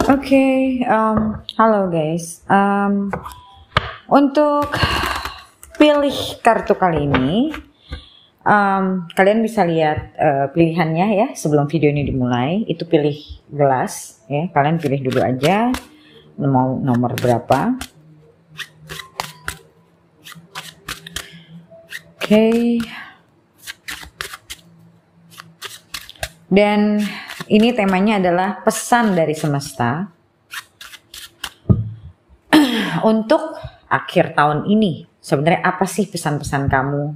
Oke, halo guys. Untuk pilih kartu kali ini, kalian bisa lihat pilihannya ya sebelum video ini dimulai. Itu pilih gelas ya. Kalian pilih dulu aja mau nomor berapa. Oke. Dan ini temanya adalah pesan dari semesta untuk akhir tahun ini. Sebenarnya apa sih pesan-pesan kamu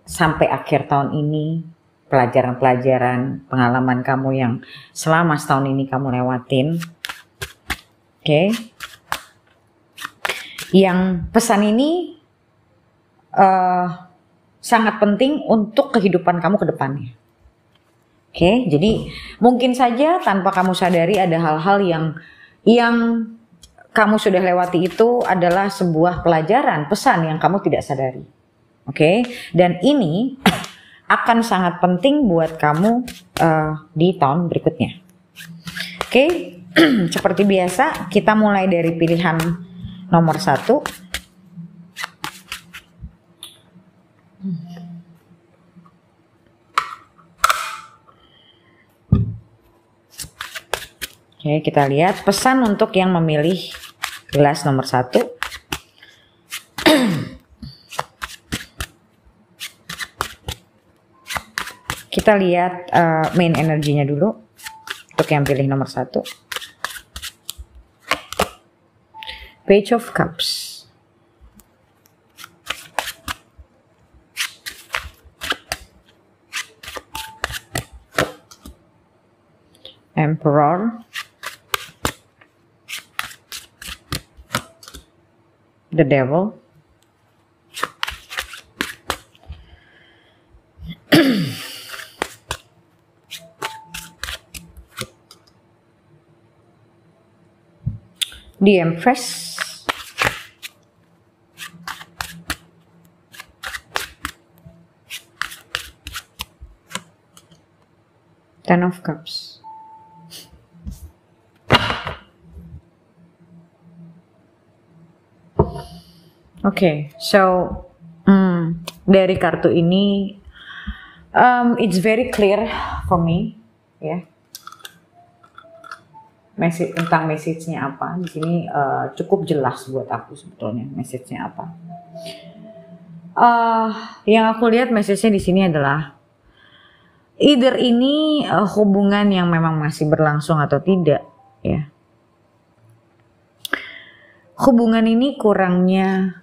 sampai akhir tahun ini? Pelajaran-pelajaran, pengalaman kamu yang selama setahun ini kamu lewatin. Oke. Yang pesan ini sangat penting untuk kehidupan kamu ke depannya. Oke, jadi mungkin saja tanpa kamu sadari ada hal-hal yang kamu sudah lewati itu adalah sebuah pelajaran, pesan yang kamu tidak sadari. Oke, dan ini akan sangat penting buat kamu di tahun berikutnya. Oke, seperti biasa kita mulai dari pilihan nomor 1. Oke, kita lihat pesan untuk yang memilih gelas nomor 1. Kita lihat main energinya dulu untuk yang pilih nomor 1. Page of Cups. Emperor. The Devil. The Empress. Ten of Cups. Oke, so dari kartu ini it's very clear for me, ya. Message-nya apa? Di sini cukup jelas buat aku sebetulnya message-nya apa. Yang aku lihat message-nya di sini adalah either ini hubungan yang memang masih berlangsung atau tidak, ya. Hubungan ini kurangnya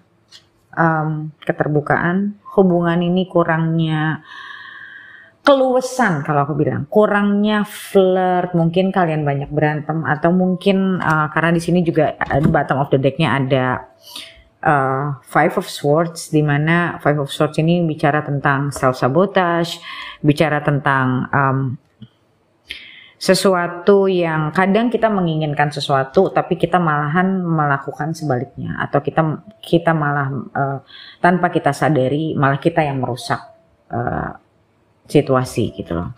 keterbukaan, hubungan ini kurangnya keluasan, kalau aku bilang kurangnya flirt, mungkin kalian banyak berantem atau mungkin karena di sini juga bottom of the decknya ada Five of Swords, di mana Five of Swords ini bicara tentang self sabotage, bicara tentang sesuatu yang kadang kita menginginkan sesuatu tapi kita malahan melakukan sebaliknya, atau kita malah tanpa kita sadari malah kita yang merusak situasi gitu loh.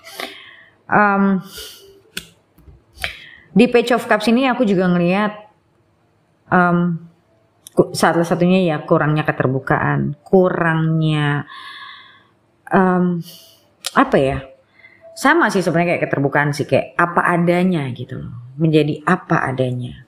Di Page of Cups ini aku juga ngelihat salah satunya ya kurangnya keterbukaan, kurangnya apa ya? Sama sih sebenarnya kayak keterbukaan sih, kayak apa adanya gitu loh, menjadi apa adanya.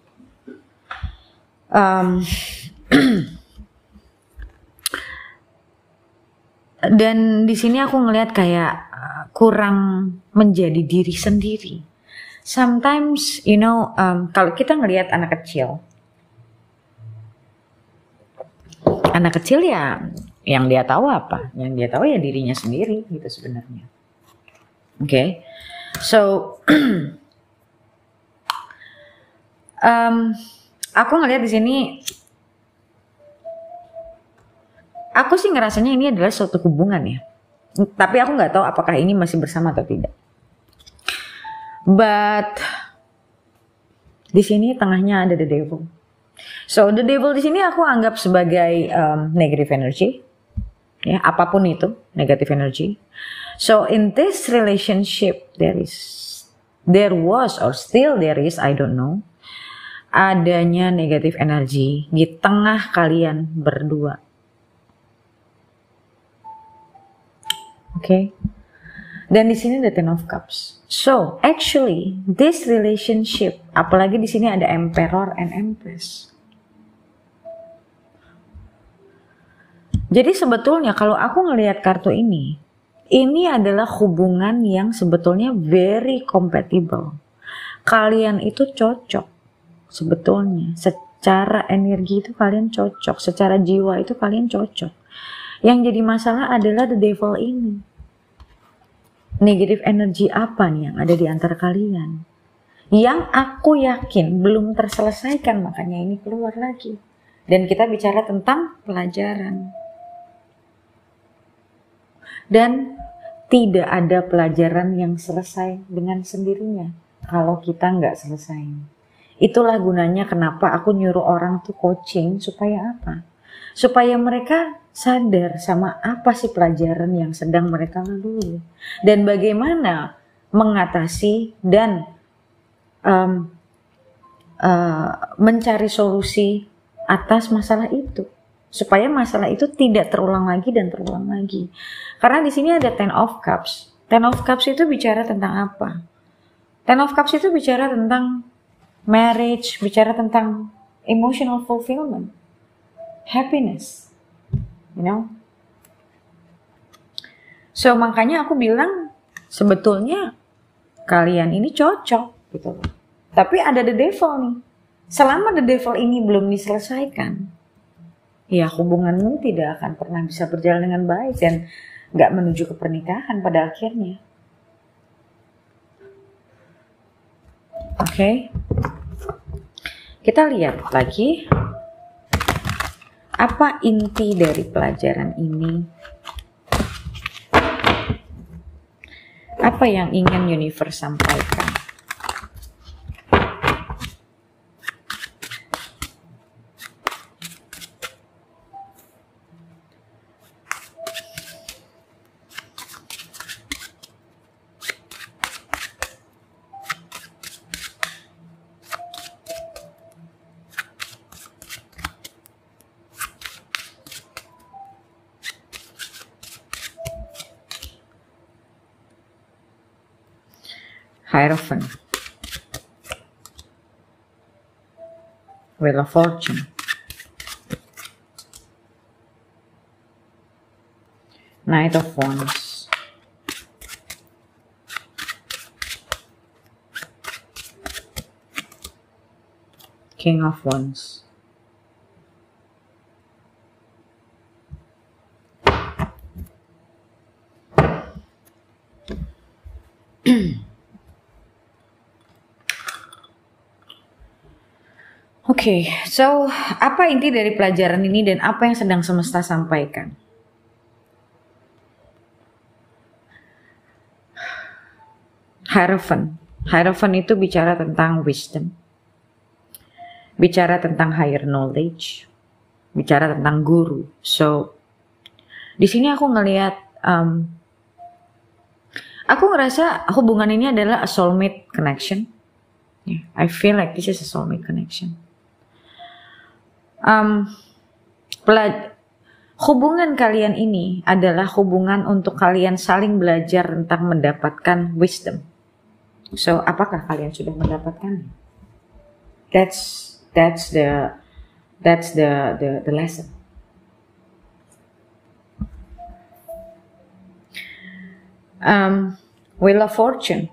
Dan di sini aku ngelihat kayak kurang menjadi diri sendiri. Sometimes you know, kalau kita ngelihat anak kecil ya yang dia tahu apa? Yang dia tahu ya dirinya sendiri gitu sebenarnya. Oke, so aku ngelihat di sini, aku sih ngerasanya ini adalah suatu hubungan ya. Tapi aku nggak tahu apakah ini masih bersama atau tidak. But di sini tengahnya ada the devil. So the devil di sini aku anggap sebagai negative energy, ya apapun itu negative energy. So in this relationship there is there was or still there is, I don't know, adanya negatif energi di tengah kalian berdua. Oke. Dan di sini ada Ten of Cups. So, actually, this relationship, apalagi di sini ada Emperor and Empress. Jadi sebetulnya kalau aku ngelihat kartu ini adalah hubungan yang sebetulnya very compatible. Kalian itu cocok sebetulnya. Secara energi itu kalian cocok, secara jiwa itu kalian cocok. Yang jadi masalah adalah the devil ini. Negatif energi apa nih yang ada di antara kalian? Yang aku yakin belum terselesaikan, makanya ini keluar lagi. Dan kita bicara tentang pelajaran. Dan tidak ada pelajaran yang selesai dengan sendirinya kalau kita nggak selesai. Itulah gunanya kenapa aku nyuruh orang tuh coaching, supaya apa? Supaya mereka sadar sama apa sih pelajaran yang sedang mereka lalui. Dan bagaimana mengatasi dan mencari solusi atas masalah itu. Supaya masalah itu tidak terulang lagi dan terulang lagi. Karena di sini ada Ten of Cups. Ten of Cups itu bicara tentang apa? Ten of Cups itu bicara tentang marriage, bicara tentang emotional fulfillment, happiness, you know. So makanya aku bilang sebetulnya kalian ini cocok gitu. Tapi ada the devil nih. Selama the devil ini belum diselesaikan, ya hubunganmu tidak akan pernah bisa berjalan dengan baik dan gak menuju ke pernikahan pada akhirnya. Oke. Kita lihat lagi apa inti dari pelajaran ini. Apa yang ingin universe sampaikan? Hierophant, Wheel of Fortune, Knight of Wands, King of Wands, Oke, so apa inti dari pelajaran ini dan apa yang sedang semesta sampaikan? Hierophant. Hierophant itu bicara tentang wisdom, bicara tentang higher knowledge, bicara tentang guru. So, di sini aku ngelihat, aku ngerasa hubungan ini adalah a soulmate connection. Yeah, I feel like this is a soulmate connection. Hubungan kalian ini adalah hubungan untuk kalian saling belajar tentang mendapatkan wisdom. So, apakah kalian sudah mendapatkan? That's the lesson. Wheel of Fortune.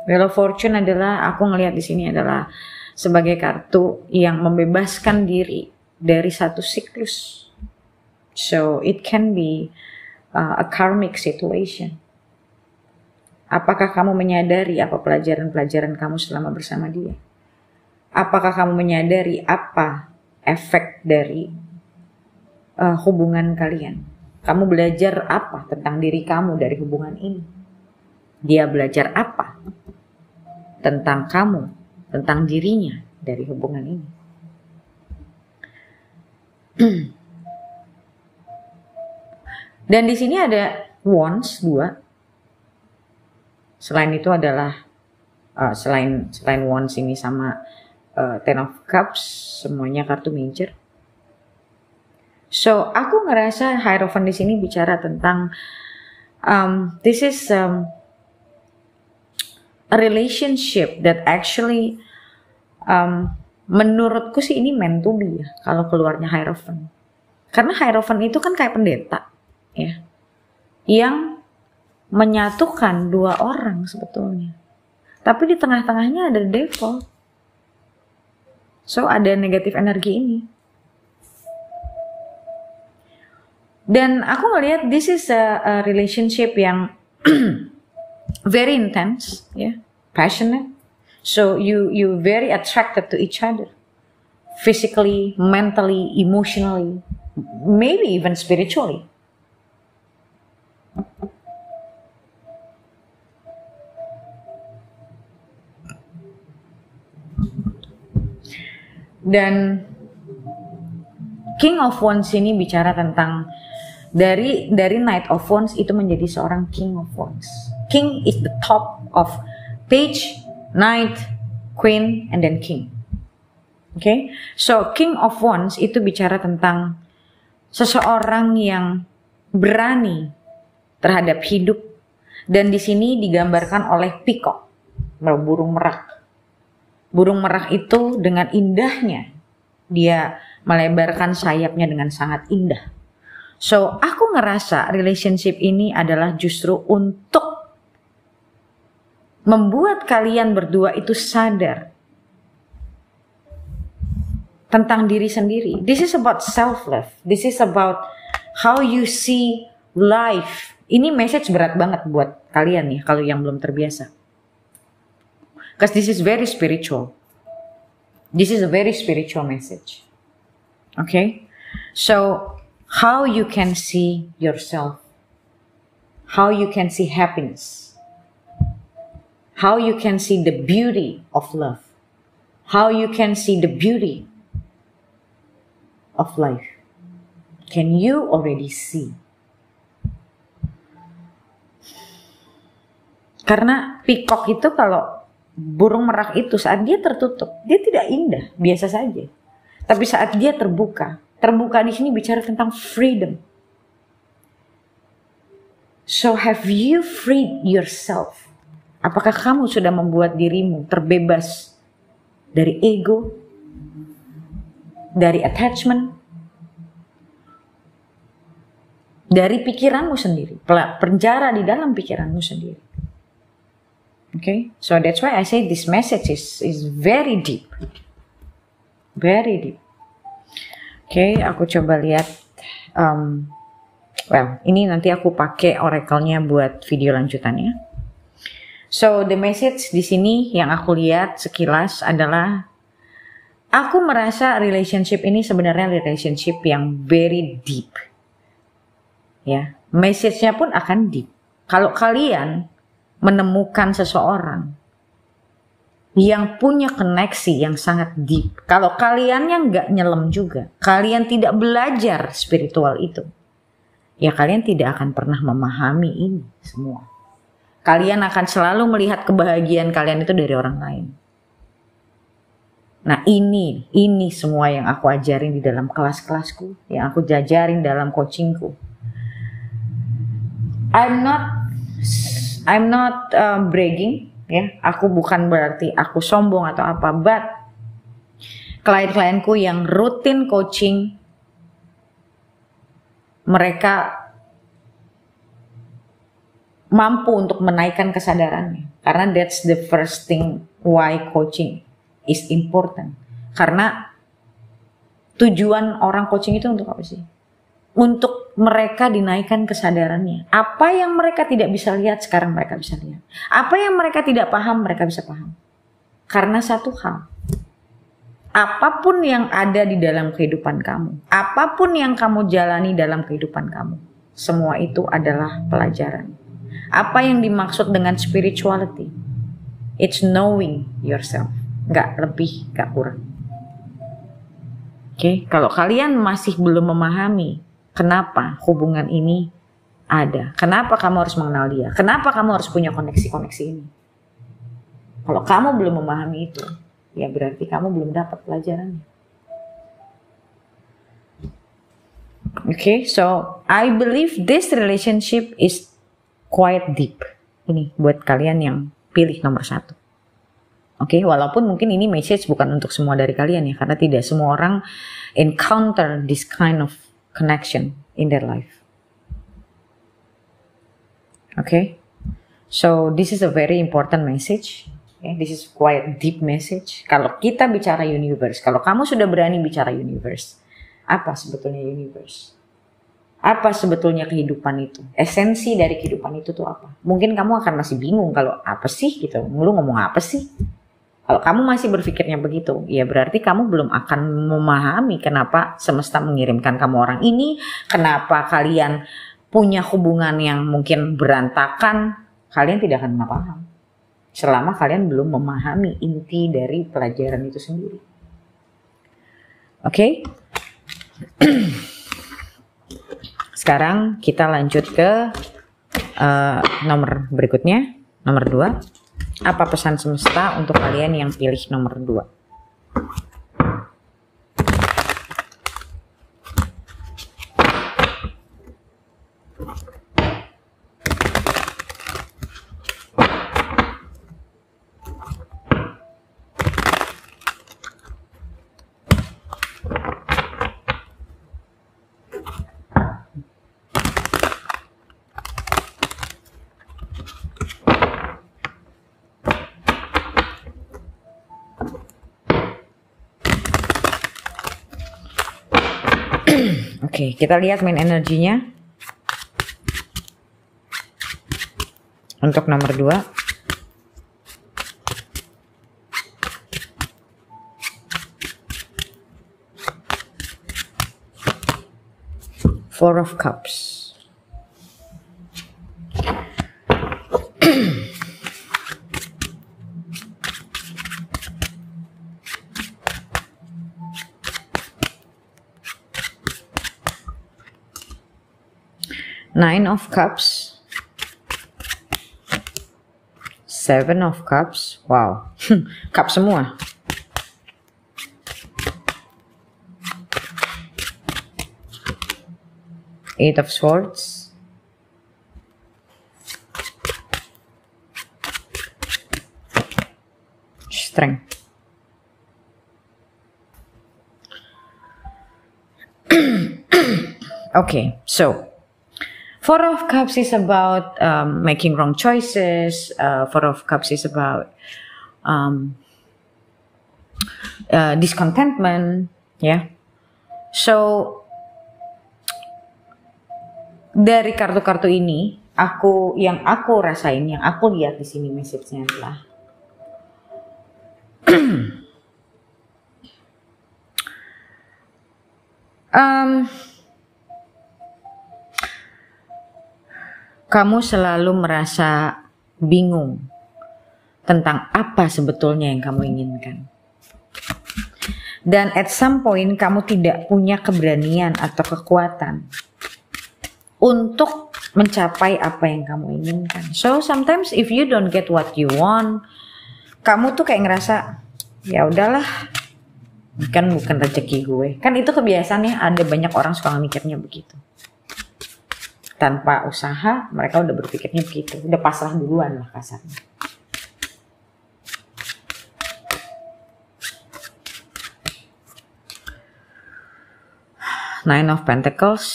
Wheel of Fortune adalah, aku ngelihat di sini adalah sebagai kartu yang membebaskan diri dari satu siklus. So it can be a karmic situation. Apakah kamu menyadari apa pelajaran-pelajaran kamu selama bersama dia? Apakah kamu menyadari apa efek dari hubungan kalian? Kamu belajar apa tentang diri kamu dari hubungan ini? Dia belajar apa tentang kamu, tentang dirinya dari hubungan ini? Dan di sini ada Wands 2. Selain itu adalah selain Wands ini sama Ten of Cups, semuanya kartu major. So aku ngerasa Hierophant di sini bicara tentang this is a relationship that actually menurutku sih ini meant to be ya, kalau keluarnya Hierophant. Karena Hierophant itu kan kayak pendeta ya, yang menyatukan dua orang sebetulnya. Tapi di tengah-tengahnya ada devil. So ada negatif energi ini. Dan aku ngelihat this is a relationship yang very intense, ya, passionate. So you very attracted to each other, physically, mentally, emotionally, maybe even spiritually. Dan King of Wands ini bicara tentang dari Knight of Wands itu menjadi seorang King of Wands. King is the top of Page, Knight, Queen, and then King. Okay, so King of Wands itu bicara tentang seseorang yang berani terhadap hidup, dan di sini digambarkan oleh peacock, burung merak. Burung merak itu dengan indahnya dia melebarkan sayapnya dengan sangat indah. So aku ngerasa relationship ini adalah justru untuk membuat kalian berdua itu sadar tentang diri sendiri. This is about self-love. This is about how you see life. Ini message berat banget buat kalian nih kalau yang belum terbiasa. Because this is very spiritual. This is a very spiritual message. Okay? So, how you can see yourself. How you can see happiness. How you can see the beauty of love. How you can see the beauty of life. Can you already see? Karena peacock itu, kalau burung merak itu saat dia tertutup, dia tidak indah, biasa saja. Tapi saat dia terbuka di sini bicara tentang freedom. So have you freed yourself? Apakah kamu sudah membuat dirimu terbebas dari ego, dari attachment, dari pikiranmu sendiri, penjara di dalam pikiranmu sendiri? Okay, so that's why I say this message is very deep, very deep. Okay, aku coba lihat. Well, ini nanti aku pakai oracle-nya buat video lanjutannya. So the message di sini yang aku lihat sekilas adalah, aku merasa relationship ini sebenarnya relationship yang very deep. Ya, message-nya pun akan deep. Kalau kalian menemukan seseorang yang punya koneksi yang sangat deep, kalau kalian yang nggak nyelam juga, kalian tidak belajar spiritual itu, ya kalian tidak akan pernah memahami ini semua. Kalian akan selalu melihat kebahagiaan kalian itu dari orang lain. Nah ini semua yang aku ajarin di dalam kelas-kelasku, yang aku jajarin dalam coachingku. I'm not bragging, ya. Aku bukan berarti aku sombong atau apa, but klien-klienku yang rutin coaching, mereka mampu untuk menaikkan kesadarannya. Karena that's the first thing why coaching is important. Karena tujuan orang coaching itu untuk apa sih? Untuk mereka dinaikkan kesadarannya. Apa yang mereka tidak bisa lihat, sekarang mereka bisa lihat. Apa yang mereka tidak paham, mereka bisa paham. Karena satu hal, apapun yang ada di dalam kehidupan kamu, apapun yang kamu jalani dalam kehidupan kamu, semua itu adalah pelajaran. Apa yang dimaksud dengan spirituality? It's knowing yourself. Gak lebih, gak kurang. Oke, kalau kalian masih belum memahami kenapa hubungan ini ada, kenapa kamu harus mengenal dia, kenapa kamu harus punya koneksi-koneksi ini, Kalau kamu belum memahami itu, ya berarti kamu belum dapat pelajarannya. Okay, so I believe this relationship is quite deep. Ini buat kalian yang pilih nomor 1. Oke, walaupun mungkin ini message bukan untuk semua dari kalian ya, karena tidak semua orang encounter this kind of connection in their life. Okay, so this is a very important message. Okay, this is quite deep message. Kalau kita bicara universe, kalau kamu sudah berani bicara universe, apa sebetulnya universe? Apa sebetulnya kehidupan itu? Esensi dari kehidupan itu tuh apa? Mungkin kamu akan masih bingung kalau apa sih gitu. Lu ngomong apa sih? Kalau kamu masih berpikirnya begitu, ya berarti kamu belum akan memahami kenapa semesta mengirimkan kamu orang ini, kenapa kalian punya hubungan yang mungkin berantakan, kalian tidak akan paham selama kalian belum memahami inti dari pelajaran itu sendiri. Oke? Sekarang kita lanjut ke nomor berikutnya, nomor 2. Apa pesan semesta untuk kalian yang pilih nomor 2? Oke, kita lihat main energinya untuk nomor 2. Four of Cups. Nine of Cups, Seven of Cups, wow, cup semua. Eight of Swords, Strength. Okay, so Four of Cups is about making wrong choices. Four of Cups is about discontentment, ya. So dari kartu-kartu ini, yang aku rasain, yang aku lihat di sini message-nya adalah kamu selalu merasa bingung tentang apa sebetulnya yang kamu inginkan. Dan at some point kamu tidak punya keberanian atau kekuatan untuk mencapai apa yang kamu inginkan. So sometimes if you don't get what you want, kamu tuh kayak ngerasa ya udahlah, kan bukan rezeki gue. Kan itu kebiasaannya, ada banyak orang suka mikirnya begitu. Tanpa usaha, mereka udah berpikirnya begitu. Udah pasrah duluan lah kasarnya. Nine of Pentacles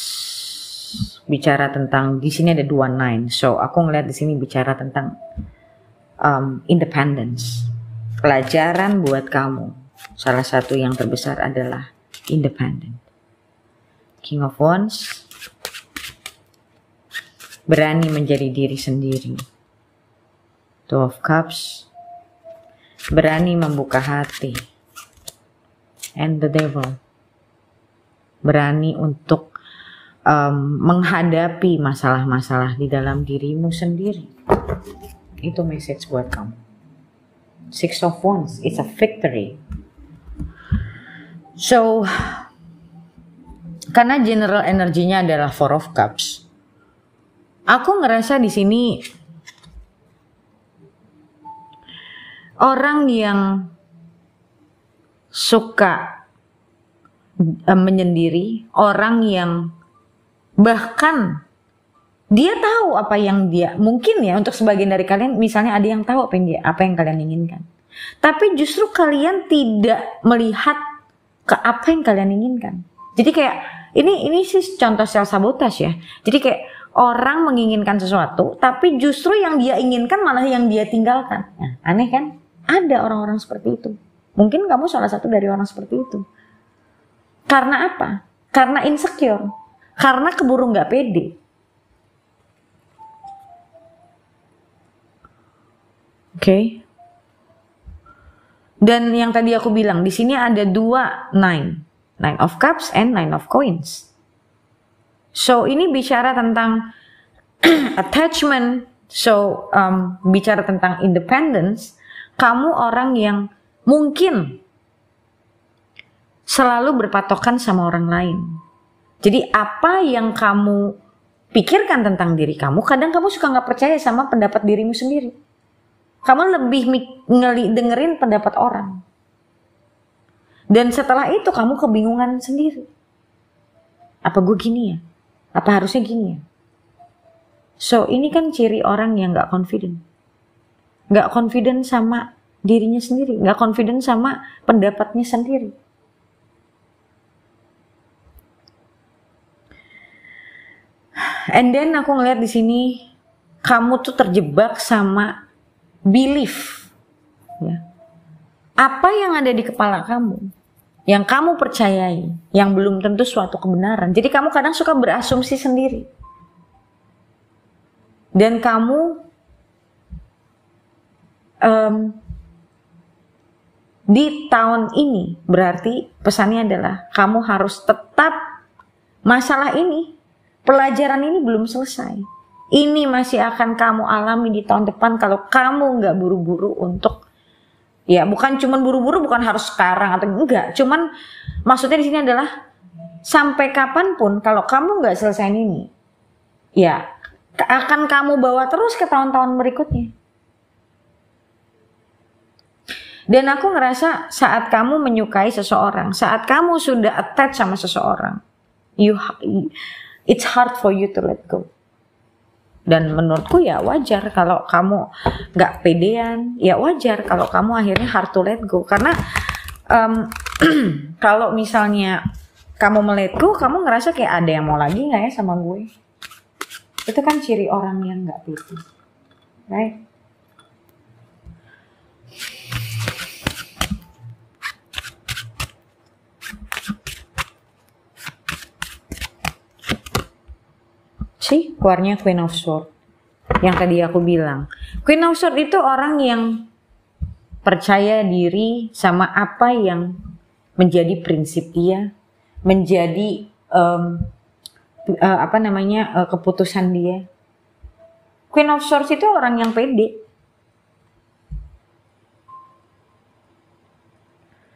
bicara tentang, di sini ada 2 9. So aku ngeliat di sini bicara tentang independence. Pelajaran buat kamu, salah satu yang terbesar adalah independent. King of Wands, berani menjadi diri sendiri. Two of Cups, berani membuka hati. And the Devil, berani untuk menghadapi masalah-masalah di dalam dirimu sendiri. Itu message buat kamu. Six of Wands, it's a victory. So, karena general energinya adalah Four of Cups, aku ngerasa di sini orang yang suka menyendiri, orang yang bahkan dia tahu apa yang dia, mungkin ya untuk sebagian dari kalian misalnya ada yang tahu apa yang kalian inginkan, tapi justru kalian tidak melihat ke apa yang kalian inginkan. Jadi kayak ini sih contoh self sabotage ya. Jadi kayak orang menginginkan sesuatu, tapi justru yang dia inginkan malah yang dia tinggalkan. Nah, aneh kan? Ada orang-orang seperti itu. Mungkin kamu salah satu dari orang seperti itu. Karena apa? Karena insecure. Karena keburu nggak pede. Oke. Dan yang tadi aku bilang, di sini ada 2 9. 9 of Cups and 9 of Coins. So, ini bicara tentang attachment. So, bicara tentang independence. Kamu orang yang mungkin selalu berpatokan sama orang lain. Jadi apa yang kamu pikirkan tentang diri kamu, kadang kamu suka gak percaya sama pendapat dirimu sendiri. Kamu lebih dengerin pendapat orang. Dan setelah itu kamu kebingungan sendiri. Apa gue gini ya? Apa harusnya gini ya? So ini kan ciri orang yang gak confident. Gak confident sama dirinya sendiri. Gak confident sama pendapatnya sendiri. And then aku ngeliat di sini kamu tuh terjebak sama belief. Ya. Apa yang ada di kepala kamu, yang kamu percayai, yang belum tentu suatu kebenaran. Jadi kamu kadang suka berasumsi sendiri. Dan kamu di tahun ini berarti pesannya adalah kamu harus tetap masalah ini, pelajaran ini belum selesai. Ini masih akan kamu alami di tahun depan kalau kamu nggak buru-buru untuk, ya bukan cuman buru-buru, bukan harus sekarang atau enggak. Cuman maksudnya di sini adalah sampai kapanpun kalau kamu nggak selesaiin ini, ya akan kamu bawa terus ke tahun-tahun berikutnya. Dan aku ngerasa saat kamu menyukai seseorang, saat kamu sudah attach sama seseorang, it's hard for you to let go. Dan menurutku ya wajar kalau kamu nggak pedean, ya wajar kalau kamu akhirnya hard to let go. Karena kalau misalnya kamu let go, kamu ngerasa kayak ada yang mau lagi nggak ya sama gue? Itu kan ciri orang yang nggak pede, right? Sih, keluarnya Queen of Swords. Yang tadi aku bilang. Queen of Swords itu orang yang percaya diri sama apa yang menjadi prinsip dia, menjadi keputusan dia. Queen of Swords itu orang yang pede.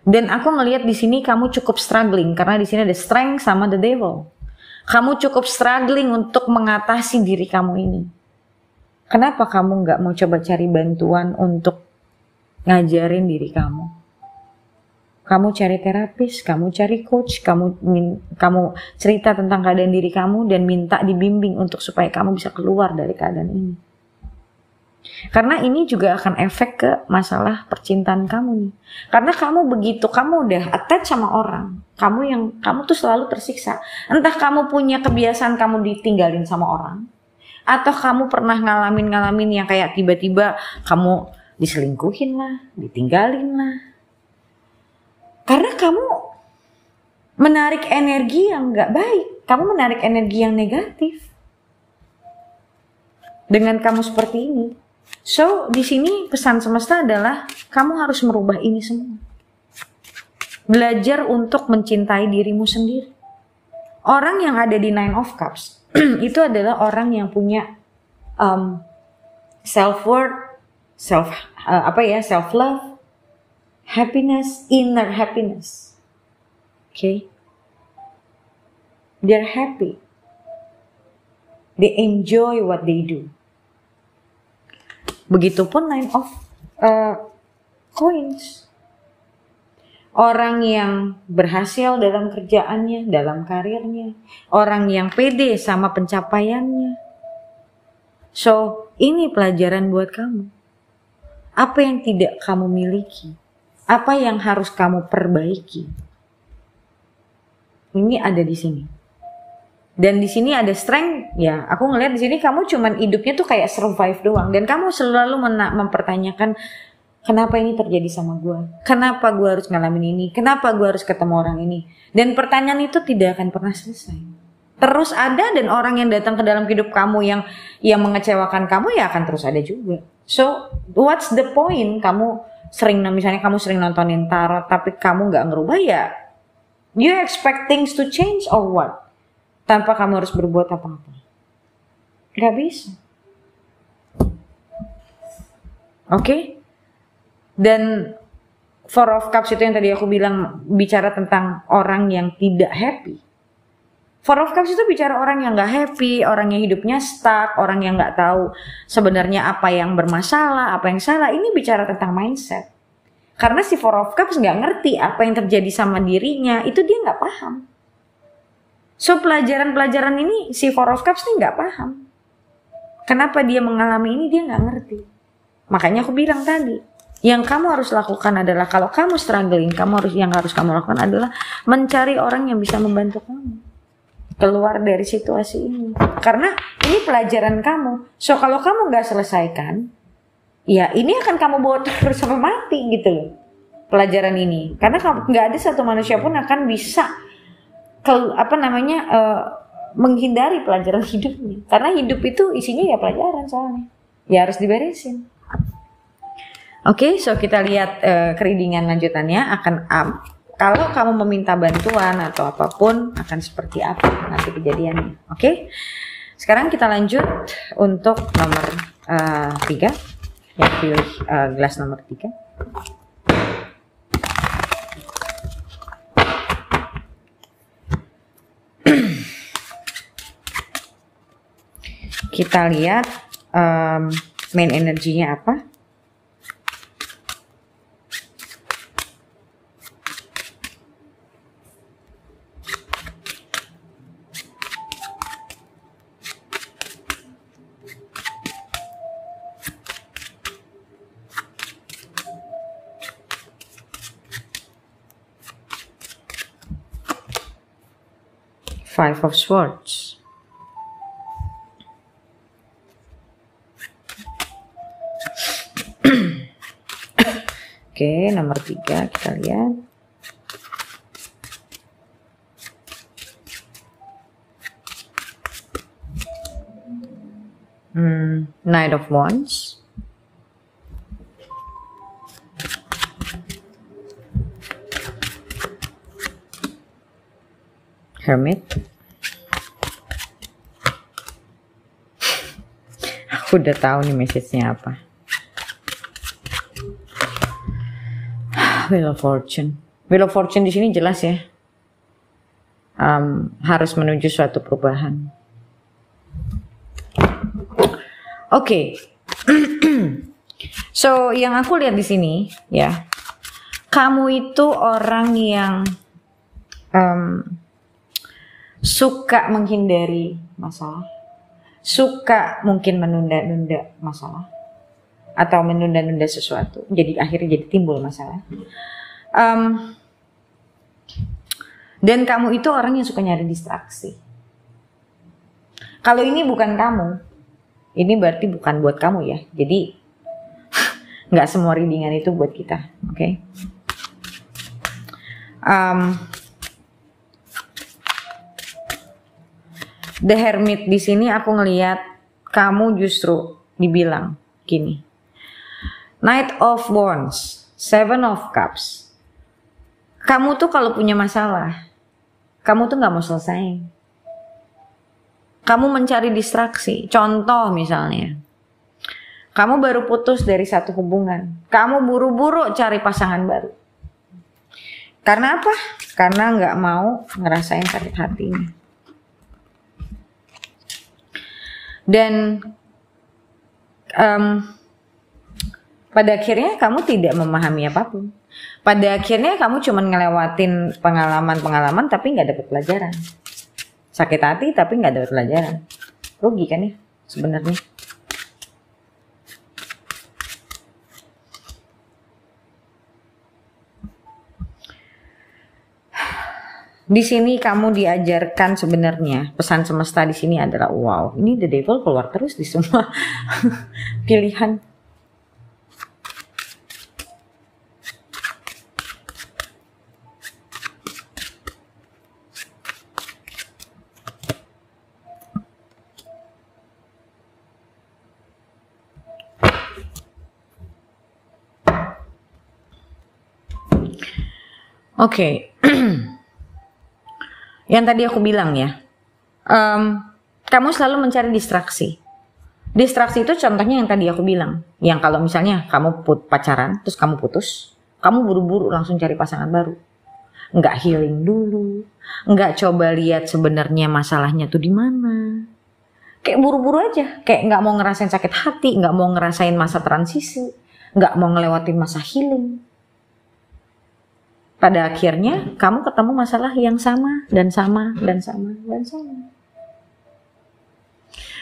Dan aku ngelihat di sini kamu cukup struggling karena di sini ada strength sama the devil. Kamu cukup struggling untuk mengatasi diri kamu ini. Kenapa kamu nggak mau coba cari bantuan untuk ngajarin diri kamu? Kamu cari terapis, kamu cari coach, kamu cerita tentang keadaan diri kamu dan minta dibimbing untuk supaya kamu bisa keluar dari keadaan ini. Karena ini juga akan efek ke masalah percintaan kamu nih. Karena kamu udah attach sama orang, kamu tuh selalu tersiksa. Entah kamu punya kebiasaan kamu ditinggalin sama orang, atau kamu pernah ngalamin yang kayak tiba-tiba kamu diselingkuhin lah, ditinggalin lah. Karena kamu menarik energi yang gak baik, kamu menarik energi yang negatif dengan kamu seperti ini. So, di sini pesan semesta adalah kamu harus merubah ini semua. Belajar untuk mencintai dirimu sendiri. Orang yang ada di Nine of Cups itu adalah orang yang punya self-worth, self-love, happiness, inner happiness. Okay? They're happy. They enjoy what they do. Begitupun Nine of coins. Orang yang berhasil dalam kerjaannya, dalam karirnya. Orang yang pede sama pencapaiannya. So, ini pelajaran buat kamu. Apa yang tidak kamu miliki? Apa yang harus kamu perbaiki? Ini ada di sini. Dan di sini ada strength. Ya, aku ngeliat di sini kamu cuman hidupnya tuh kayak survive doang. Dan kamu selalu mempertanyakan, kenapa ini terjadi sama gue? Kenapa gue harus ngalamin ini? Kenapa gue harus ketemu orang ini? Dan pertanyaan itu tidak akan pernah selesai. Terus ada, dan orang yang datang ke dalam hidup kamu yang mengecewakan kamu ya akan terus ada juga. So, what's the point? Misalnya kamu sering nontonin tarot tapi kamu gak ngerubah, ya you expect things to change or what? Tanpa kamu harus berbuat apa-apa. Gak bisa. Oke? Dan Four of Cups itu yang tadi aku bilang bicara tentang orang yang tidak happy. Four of Cups itu bicara orang yang gak happy, orang yang hidupnya stuck, orang yang gak tahu sebenarnya apa yang bermasalah, apa yang salah. Ini bicara tentang mindset. Karena si Four of Cups gak ngerti apa yang terjadi sama dirinya, itu dia gak paham. So pelajaran-pelajaran ini si Four of Cups ini gak paham. Kenapa dia mengalami ini dia gak ngerti. Makanya aku bilang tadi, yang kamu harus lakukan adalah kalau kamu struggling, yang harus kamu lakukan adalah mencari orang yang bisa membantu kamu keluar dari situasi ini. Karena ini pelajaran kamu. So kalau kamu gak selesaikan, ya ini akan kamu bawa terus sampai mati gitu loh. Pelajaran ini. Karena gak ada satu manusia pun akan bisa menghindari pelajaran hidupnya. Karena hidup itu isinya ya pelajaran soalnya. Ya harus diberesin. Oke, so kita lihat readingan lanjutannya akan kalau kamu meminta bantuan atau apapun akan seperti apa nanti kejadiannya. Oke? Sekarang kita lanjut untuk nomor 3. Yang pilih gelas nomor 3. Kita lihat main energinya apa. Five of Swords. Oke, nomor 3 kita lihat. Knight of Wands. Hermit. Aku udah tahu nih message-nya apa. Wheel of Fortune. Wheel of Fortune di sini jelas ya. Harus menuju suatu perubahan. Oke. So, yang aku lihat di sini ya. Kamu itu orang yang suka menghindari masalah, suka mungkin menunda-nunda masalah atau menunda-nunda sesuatu, jadi akhirnya jadi timbul masalah. Dan kamu itu orang yang suka nyari distraksi. Kalau ini bukan kamu, ini berarti bukan buat kamu ya. Jadi nggak semua readingan itu buat kita, oke? The Hermit di sini aku ngelihat kamu justru dibilang gini. Knight of Wands, Seven of Cups. Kamu tuh kalau punya masalah, kamu tuh nggak mau selesai. Kamu mencari distraksi. Contoh misalnya, kamu baru putus dari satu hubungan, kamu buru-buru cari pasangan baru. Karena apa? Karena nggak mau ngerasain sakit hatinya. Dan Pada akhirnya kamu tidak memahami apapun. Pada akhirnya kamu cuma ngelewatin pengalaman-pengalaman tapi nggak dapat pelajaran. Sakit hati tapi nggak dapat pelajaran. Rugi kan ya sebenarnya. Di sini kamu diajarkan sebenarnya pesan semesta di sini adalah wow, ini the devil keluar terus di semua pilihan. Oke. Yang tadi aku bilang ya, kamu selalu mencari distraksi. Distraksi itu contohnya yang tadi aku bilang, yang kalau misalnya kamu pacaran, terus kamu putus, kamu buru-buru langsung cari pasangan baru. Nggak healing dulu, nggak coba lihat sebenarnya masalahnya tuh di mana. Kayak buru-buru aja, kayak nggak mau ngerasain sakit hati, nggak mau ngerasain masa transisi, nggak mau ngelewatin masa healing. Pada akhirnya kamu ketemu masalah yang sama dan sama dan sama dan sama.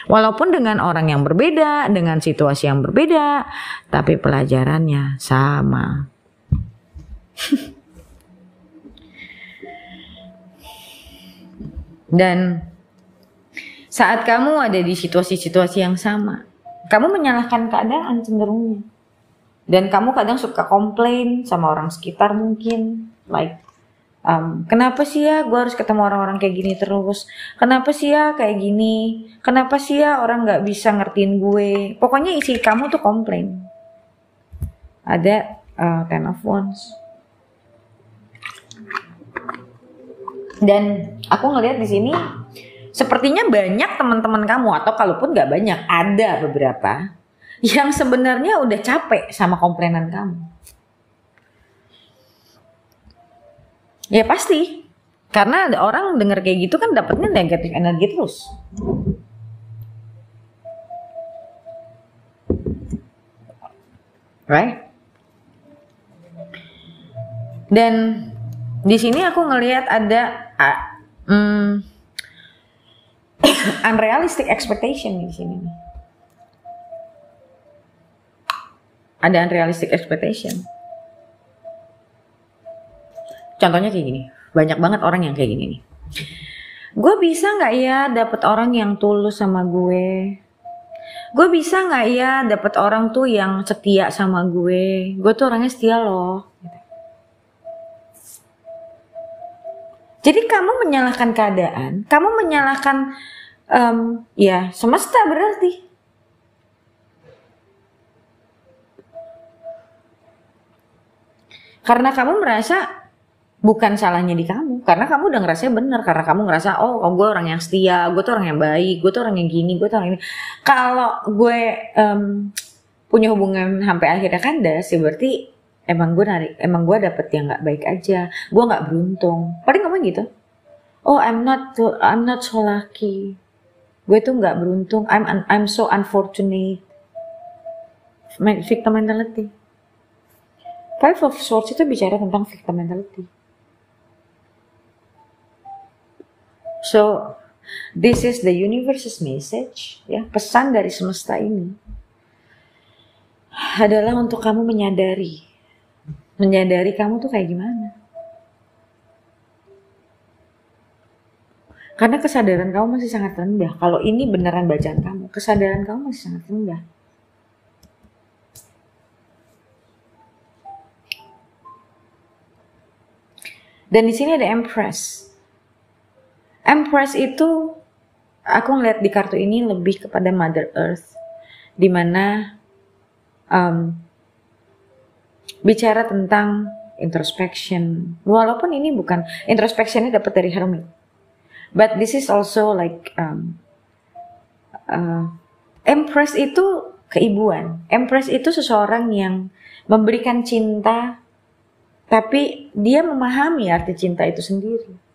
Walaupun dengan orang yang berbeda, dengan situasi yang berbeda, tapi pelajarannya sama. Dan saat kamu ada di situasi-situasi yang sama, kamu menyalahkan keadaan cenderungnya. Dan kamu kadang suka komplain sama orang sekitar mungkin. Like, kenapa sih ya gue harus ketemu orang-orang kayak gini terus? Kenapa sih ya kayak gini? Kenapa sih ya orang gak bisa ngertiin gue? Pokoknya isi kamu tuh komplain. Ada Ten of Wands. Dan aku ngelihat di sini sepertinya banyak teman-teman kamu, atau kalaupun gak banyak, ada beberapa yang sebenarnya udah capek sama komplainan kamu. Ya pasti, karena ada orang denger kayak gitu kan dapetnya negatif energi terus. Right? Dan di sini aku ngelihat ada unrealistic expectation di sini. Ada unrealistic expectation. Contohnya kayak gini, banyak banget orang yang kayak gini nih. Gue bisa nggak ya dapet orang yang tulus sama gue? Gue bisa nggak ya dapet orang tuh yang setia sama gue? Gue tuh orangnya setia loh. Jadi kamu menyalahkan keadaan, kamu menyalahkan ya semesta berarti. Karena kamu merasa bukan salahnya di kamu, karena kamu udah ngerasa benar, karena kamu ngerasa oh gue orang yang setia, gue tuh orang yang baik, gue tuh orang yang gini, gue tuh orang ini. Kalau gue punya hubungan sampai akhirnya kandas, ya berarti emang gue dapet yang nggak baik aja, gue nggak beruntung. Paling ngomong gitu, oh I'm not so lucky, gue tuh nggak beruntung, I'm so unfortunate. Victim mentality. Five of Swords itu bicara tentang victim mentality. So, this is the universe's message, ya, pesan dari semesta ini adalah untuk kamu menyadari kamu tuh kayak gimana. Karena kesadaran kamu masih sangat rendah. Kalau ini beneran bacaan kamu, kesadaran kamu masih sangat rendah. Dan di sini ada Empress. Empress itu aku ngeliat di kartu ini lebih kepada Mother Earth, dimana bicara tentang introspection. Walaupun ini bukan introspectionnya dapat dari Hermit, but this is also like Empress itu keibuan. Empress itu seseorang yang memberikan cinta, tapi dia memahami arti cinta itu sendiri.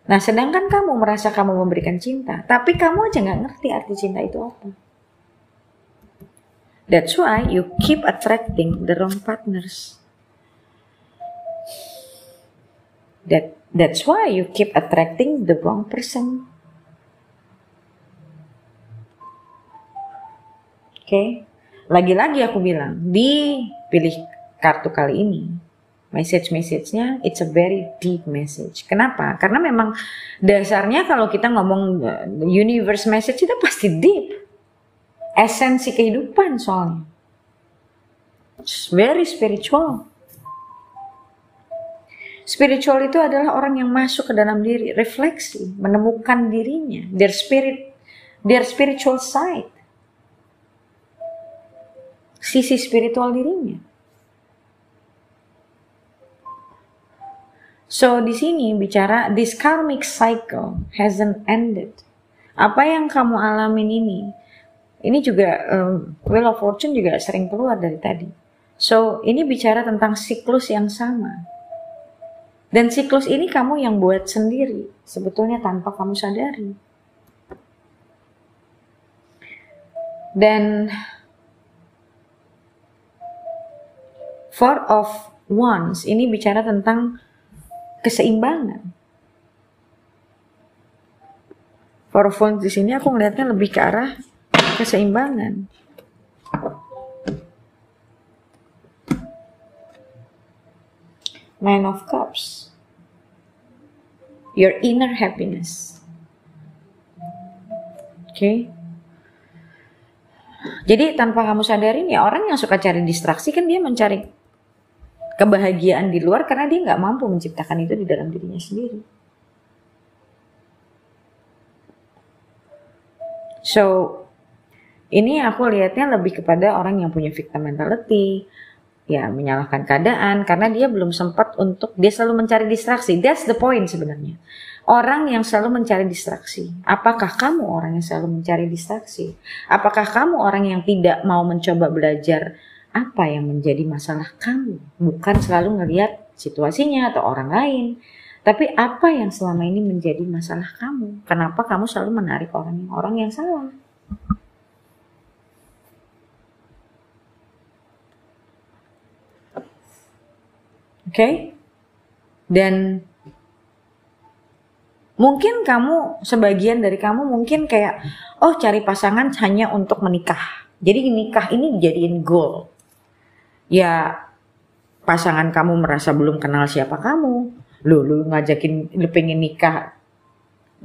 Nah, sedangkan kamu merasa kamu memberikan cinta, tapi kamu aja gak ngerti arti cinta itu apa. That's why you keep attracting the wrong partners. That's why you keep attracting the wrong person. Oke. Lagi-lagi aku bilang, dipilih kartu kali ini, message-nya it's a very deep message. Kenapa? Karena memang dasarnya kalau kita ngomong universe message itu pasti deep. Esensi kehidupan soalnya. It's very spiritual. Spiritual itu adalah orang yang masuk ke dalam diri, refleksi, menemukan dirinya, their spiritual side. Sisi spiritual dirinya. So di sini bicara this karmic cycle hasn't ended. Apa yang kamu alamin ini juga Wheel of Fortune juga sering keluar dari tadi. So ini bicara tentang siklus yang sama. Dan siklus ini kamu yang buat sendiri, sebetulnya tanpa kamu sadari. Dan Four of Wands ini bicara tentang keseimbangan. Four of Wands di sini aku ngelihatnya lebih ke arah keseimbangan. Nine of Cups. Your inner happiness. Oke. Jadi tanpa kamu sadarin ya, orang yang suka cari distraksi kan dia mencari kebahagiaan di luar karena dia nggak mampu menciptakan itu di dalam dirinya sendiri. So ini aku lihatnya lebih kepada orang yang punya victim mentality, ya menyalahkan keadaan karena dia belum sempat untuk, dia selalu mencari distraksi. That's the point sebenarnya. Orang yang selalu mencari distraksi. Apakah kamu orang yang selalu mencari distraksi? Apakah kamu orang yang tidak mau mencoba belajar apa yang menjadi masalah kamu? Bukan selalu ngelihat situasinya atau orang lain, tapi apa yang selama ini menjadi masalah kamu? Kenapa kamu selalu menarik orang yang salah? Oke? Dan mungkin kamu, sebagian dari kamu mungkin kayak, oh cari pasangan hanya untuk menikah. Jadi nikah ini dijadiin goal. Ya pasangan kamu merasa belum kenal siapa kamu. Lu ngajakin, lu pengen nikah,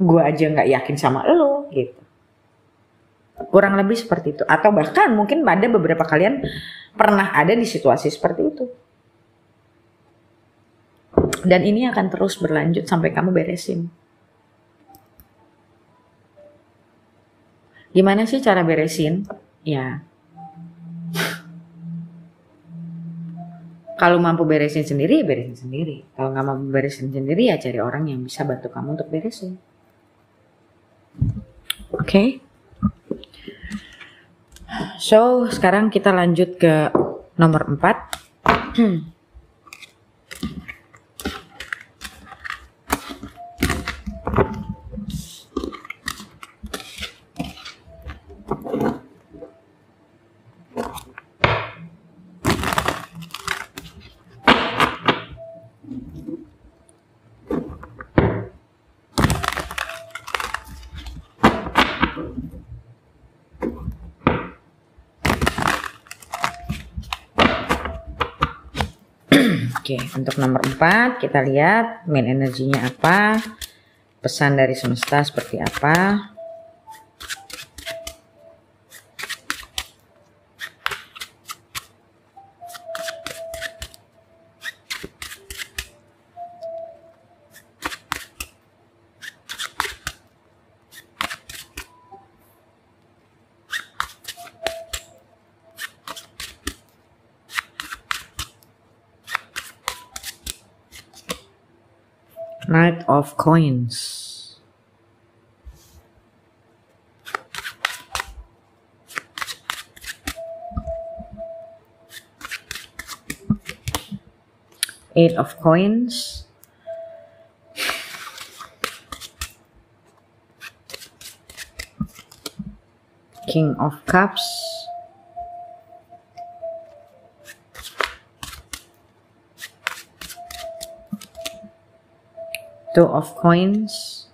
gue aja gak yakin sama lu gitu. Kurang lebih seperti itu. Atau bahkan mungkin ada beberapa kalian pernah ada di situasi seperti itu. Dan ini akan terus berlanjut sampai kamu beresin. Gimana sih cara beresin? Ya, kalau mampu beresin sendiri, beresin sendiri. Kalau nggak mampu beresin sendiri, ya cari orang yang bisa bantu kamu untuk beresin. Oke. So, sekarang kita lanjut ke nomor 4. Oke, untuk nomor 4 kita lihat main energinya apa, pesan dari semesta seperti apa. Knight of Coins. Eight of Coins. King of Cups. Two of Coins.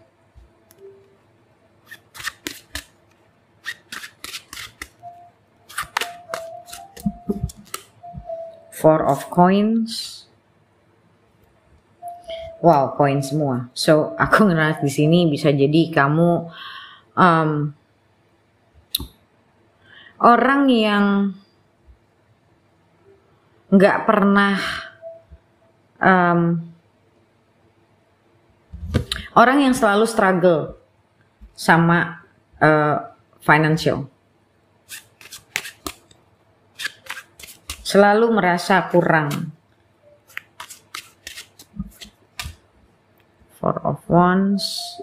Four of Coins. Wow, koin semua. So, aku ngerasa di sini bisa jadi kamu orang yang nggak pernah orang yang selalu struggle sama financial, selalu merasa kurang. Four of Wands.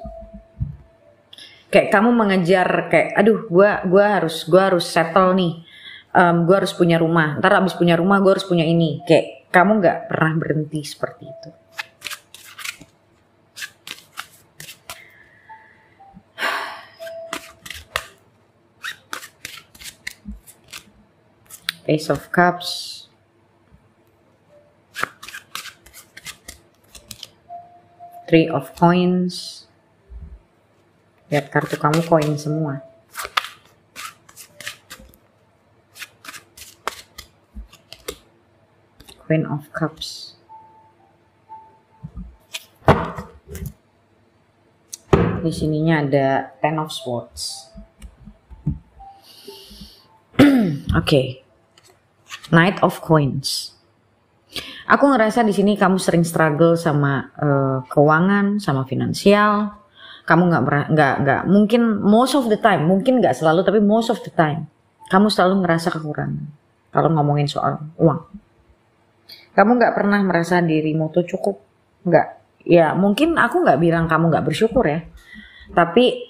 Kayak kamu mengejar kayak, aduh, gua harus settle nih. Gua harus punya rumah. Ntar abis punya rumah, gua harus punya ini. Kayak kamu nggak pernah berhenti seperti itu. Ace of Cups. Three of Coins. Lihat kartu kamu koin semua. Queen of Cups. Di sininya ada Ten of Swords. Oke. Knight of Coins. Aku ngerasa di sini kamu sering struggle sama keuangan, sama finansial. Kamu nggak mungkin most of the time, mungkin nggak selalu tapi most of the time kamu selalu ngerasa kekurangan kalau ngomongin soal uang. Kamu nggak pernah merasa dirimu tuh cukup, nggak. Ya mungkin aku nggak bilang kamu nggak bersyukur ya, tapi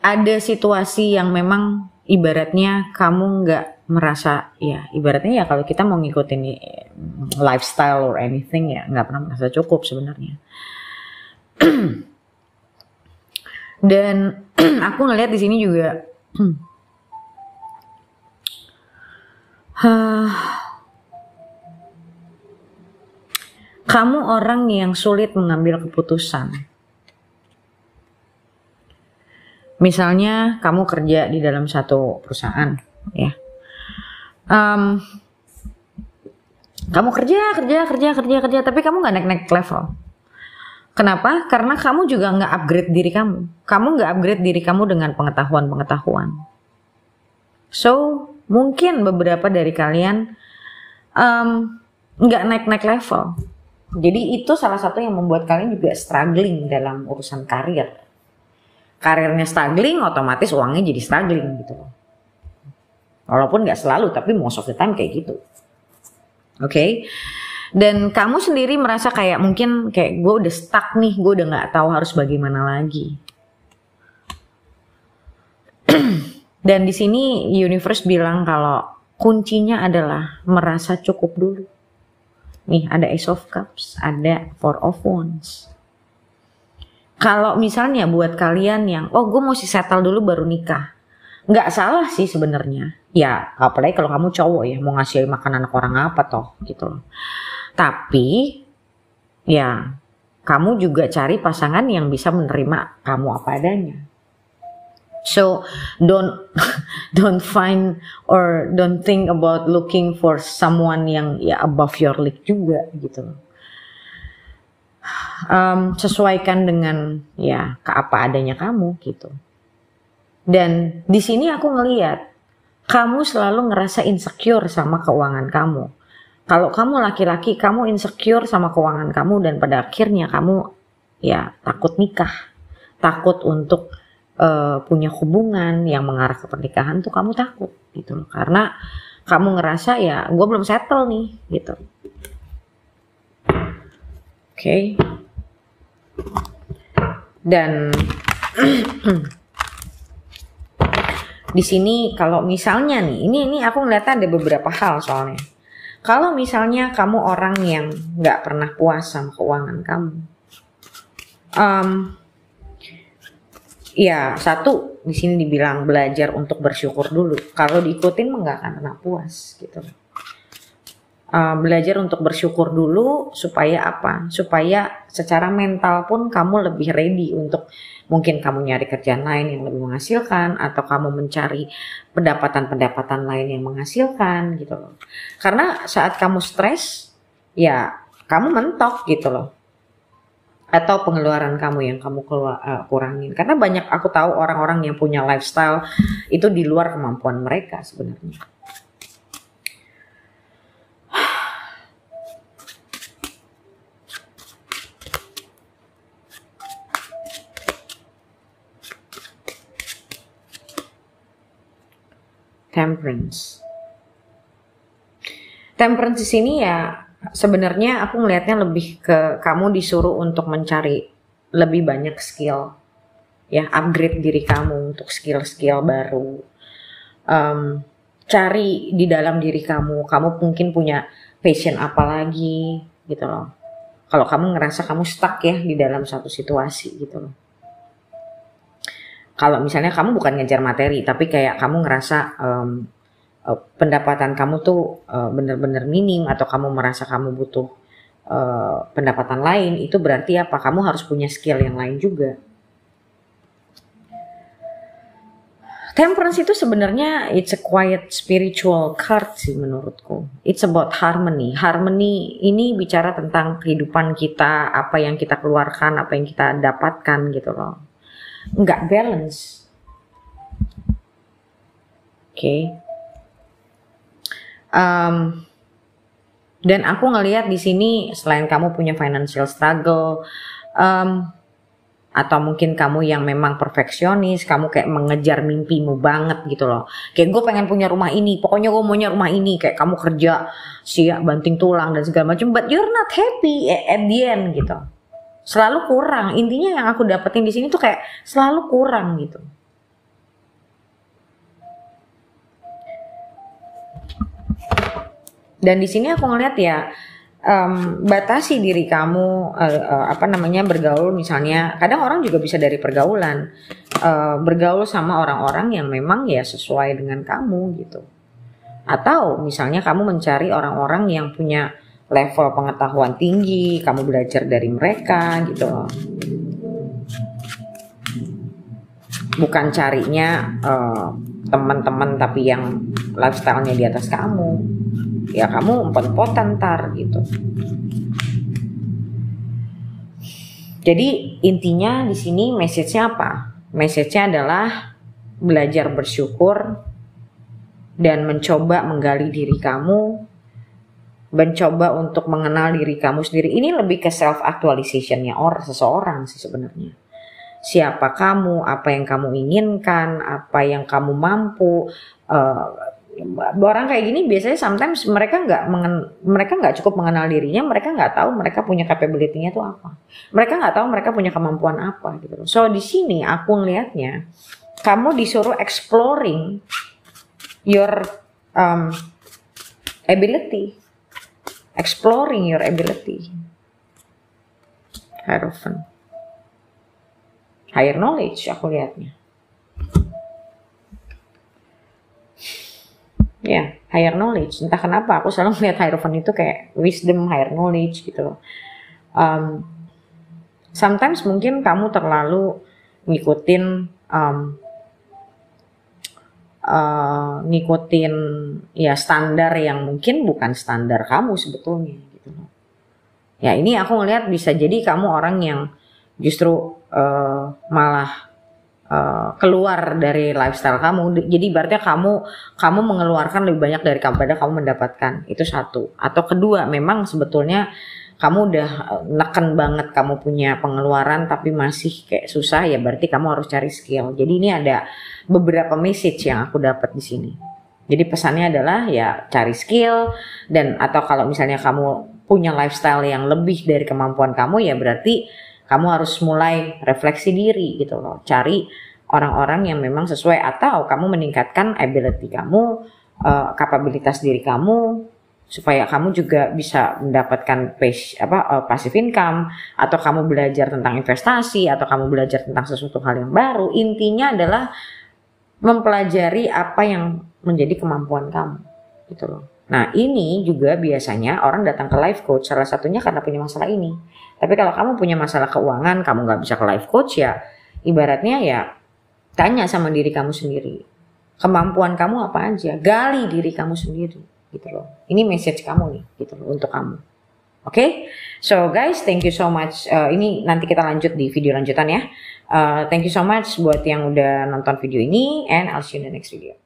ada situasi yang memang ibaratnya kamu nggak merasa, ya ibaratnya ya kalau kita mau ngikutin lifestyle or anything ya nggak pernah merasa cukup sebenarnya. Dan aku ngelihat di sini juga kamu orang yang sulit mengambil keputusan. Misalnya kamu kerja di dalam satu perusahaan, ya. Kamu kerja, tapi kamu nggak naik level. Kenapa? Karena kamu juga nggak upgrade diri kamu. Kamu nggak upgrade diri kamu dengan pengetahuan. So mungkin beberapa dari kalian nggak naik level. Jadi itu salah satu yang membuat kalian juga struggling dalam urusan karir. Karirnya struggling, otomatis uangnya jadi struggling gitu loh. Walaupun nggak selalu, tapi most of the time kayak gitu. Oke. Dan kamu sendiri merasa kayak mungkin kayak gue udah stuck nih, gue udah nggak tahu harus bagaimana lagi. Dan di sini universe bilang kalau kuncinya adalah merasa cukup dulu. Nih ada Ace of Cups, ada Four of Wands. Kalau misalnya buat kalian yang gue mesti settle dulu baru nikah, nggak salah sih sebenarnya. Ya apalagi kalau kamu cowok ya, mau ngasih makan anak orang apa toh gitu loh. Tapi ya kamu juga cari pasangan yang bisa menerima kamu apa adanya. So don't find or don't think about looking for someone yang ya above your league juga gitu loh. Sesuaikan dengan ya apa adanya kamu gitu. Dan di sini aku ngelihat kamu selalu ngerasa insecure sama keuangan kamu. Kalau kamu laki-laki, kamu insecure sama keuangan kamu dan pada akhirnya kamu ya takut nikah, takut untuk punya hubungan yang mengarah ke pernikahan tuh kamu takut gitu loh. Karena kamu ngerasa ya gue belum settle nih gitu. Oke. Dan di sini kalau misalnya nih, ini aku ngeliatnya ada beberapa hal soalnya. Kalau misalnya kamu orang yang nggak pernah puas sama keuangan kamu, ya satu di sini dibilang belajar untuk bersyukur dulu. Kalau diikutin mah nggak akan pernah puas gitu. Belajar untuk bersyukur dulu supaya apa? Supaya secara mental pun kamu lebih ready untuk mungkin kamu nyari kerjaan lain yang lebih menghasilkan atau kamu mencari pendapatan-pendapatan lain yang menghasilkan gitu loh. Karena saat kamu stres ya kamu mentok gitu loh. Atau pengeluaran kamu yang kamu kurangin. Karena banyak aku tahu orang-orang yang punya lifestyle itu di luar kemampuan mereka sebenarnya. Temperance. Temperance di sini ya sebenarnya aku ngelihatnya lebih ke kamu disuruh untuk mencari lebih banyak skill, ya upgrade diri kamu untuk skill-skill baru. Cari di dalam diri kamu mungkin punya passion apa lagi gitu loh. Kalau kamu ngerasa kamu stuck ya di dalam satu situasi gitu loh. Kalau misalnya kamu bukan ngejar materi, tapi kayak kamu ngerasa pendapatan kamu tuh bener-bener minim atau kamu merasa kamu butuh pendapatan lain, itu berarti apa? Kamu harus punya skill yang lain juga. Temperance itu sebenarnya it's a quiet spiritual card sih menurutku. It's about harmony. Harmony ini bicara tentang kehidupan kita, apa yang kita keluarkan, apa yang kita dapatkan gitu loh. Nggak balance. Oke. Dan aku ngelihat di sini selain kamu punya financial struggle, atau mungkin kamu yang memang perfeksionis, kamu kayak mengejar mimpimu banget gitu loh. Kayak gue pengen punya rumah ini, pokoknya gue maunya rumah ini. Kayak kamu kerja siap banting tulang dan segala macam, but you're not happy at the end gitu. Selalu kurang. Intinya yang aku dapetin di sini tuh kayak selalu kurang gitu. Dan di sini aku ngeliat ya batasi diri kamu bergaul misalnya. Kadang orang juga bisa dari pergaulan bergaul sama orang-orang yang memang ya sesuai dengan kamu gitu. Atau misalnya kamu mencari orang-orang yang punya level pengetahuan tinggi, kamu belajar dari mereka gitu. Bukan carinya teman-teman tapi yang lifestyle-nya di atas kamu. Ya kamu empot-empotan ntar gitu. Jadi intinya di sini message-nya apa? Message-nya adalah belajar bersyukur dan mencoba menggali diri kamu, mencoba untuk mengenal diri kamu sendiri. Ini lebih ke self actualization-nya seseorang sih sebenarnya. Siapa kamu, apa yang kamu inginkan, apa yang kamu mampu. Orang kayak gini biasanya sometimes mereka nggak cukup mengenal dirinya, mereka nggak tahu mereka punya capability-nya itu apa. Mereka nggak tahu mereka punya kemampuan apa gitu. So di sini aku ngelihatnya kamu disuruh exploring your ability. Exploring your ability. Hierophant. Higher knowledge aku lihatnya. Ya, higher knowledge. Entah kenapa aku selalu melihat Hierophant itu kayak wisdom, higher knowledge gitu loh. Sometimes mungkin kamu terlalu ngikutin ya standar yang mungkin bukan standar kamu sebetulnya gitu loh. Ya ini aku ngelihat bisa jadi kamu orang yang justru malah keluar dari lifestyle kamu. Jadi berarti kamu mengeluarkan lebih banyak dari kamu mendapatkan. Itu satu. Atau kedua, memang sebetulnya kamu udah neken banget kamu punya pengeluaran tapi masih kayak susah, ya berarti kamu harus cari skill. Jadi ini ada beberapa message yang aku dapat di sini. Jadi pesannya adalah ya cari skill, dan atau kalau misalnya kamu punya lifestyle yang lebih dari kemampuan kamu, ya berarti kamu harus mulai refleksi diri gitu loh. Cari orang-orang yang memang sesuai, atau kamu meningkatkan ability kamu, kapabilitas diri kamu, supaya kamu juga bisa mendapatkan passive income, atau kamu belajar tentang investasi, atau kamu belajar tentang sesuatu hal yang baru. Intinya adalah mempelajari apa yang menjadi kemampuan kamu gitu loh. Nah ini juga biasanya orang datang ke life coach salah satunya karena punya masalah ini. Tapi kalau kamu punya masalah keuangan, kamu nggak bisa ke life coach ya, ibaratnya ya tanya sama diri kamu sendiri. Kemampuan kamu apa aja, gali diri kamu sendiri gitu loh. Ini message kamu nih gitu loh untuk kamu. Oke, so guys, thank you so much. Ini nanti kita lanjut di video lanjutan ya. Thank you so much buat yang udah nonton video ini, and I'll see you in the next video.